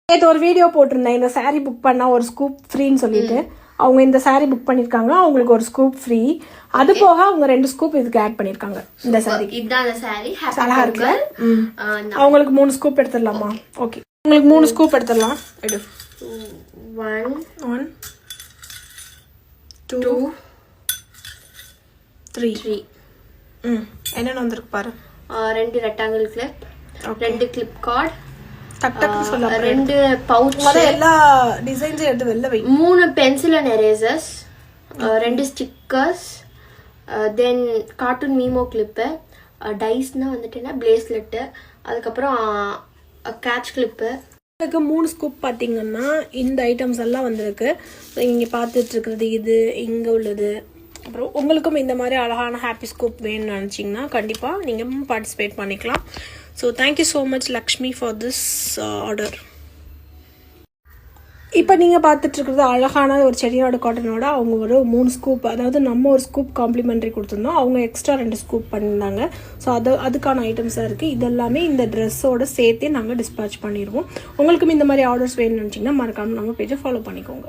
நேற்று ஒரு வீடியோ போட்டிருந்தேன், இந்த சாரீ புக் பண்ணால் ஒரு ஸ்கூப் ஃப்ரீன்னு சொல்லிட்டு. அவங்க இந்த சாரீ புக் பண்ணியிருக்காங்க, அவங்களுக்கு ஒரு ஸ்கூப் ஃப்ரீ. அது போக அவங்க 2 ஸ்கூப் இதுக்கு ஆட் பண்ணியிருக்காங்க. இந்த சாரீ இதுதான் சாரீ, அழகா இருக்கு. அவங்களுக்கு 3 ஸ்கூப் எடுத்துடலாமா? ஓகே, உங்களுக்கு 3 ஸ்கூப் எடுத்துடலாம். எடு. 1 2 3. என்னென்ன வந்திருக்கு பாரு. 2 ரெக்டாங்கிள் கிளிப், 2 கிளிப் கார்டு, டக்கு சொல்ல 2 பவுச், எல்லா டிசைன்ஸும் எடுத்து வெளில வை. 3 pencil and erasers, 2 stickers, then cartoon memo clip, டைஸ்னா வந்துட்டுன்னா பிரேஸ்லெட்டு, அதுக்கப்புறம் கேட்ச் கிளிப்பு. இதுக்கு 3 ஸ்கூப் பார்த்தீங்கன்னா இந்த ஐட்டம்ஸ் எல்லாம் வந்திருக்கு. இங்கே பார்த்துட்டு இருக்கிறது இது, இங்கே உள்ளது. அப்புறம் உங்களுக்கும் இந்த மாதிரி அழகான ஹாப்பி ஸ்கூப் வேணும்னு நினச்சிங்கன்னா கண்டிப்பாக நீங்கள் பார்ட்டிசிபேட் பண்ணிக்கலாம். So thank you so much Lakshmi for this order. இப்போ நீங்கள் பார்த்துட்ருக்கிறது அழகான ஒரு செடியோட காட்டனோட அவங்க ஒரு 3 ஸ்கூப், அதாவது நம்ம ஒரு ஸ்கூப் காம்ப்ளிமெண்ட்ரி கொடுத்துருந்தோம், அவங்க எக்ஸ்ட்ரா 2 ஸ்கூப் பண்ணியிருந்தாங்க. ஸோ அதுக்கான ஐட்டம்ஸாக இருக்குது. இதெல்லாமே இந்த ட்ரெஸ்ஸோட சேர்த்தே நாங்கள் டிஸ்பேச் பண்ணிடுவோம். உங்களுக்கும் இந்த மாதிரி ஆர்டர்ஸ் வேணும்னு நினச்சிங்கன்னா மறக்காமல் நம்ம பேஜை ஃபாலோ பண்ணிக்கோங்க.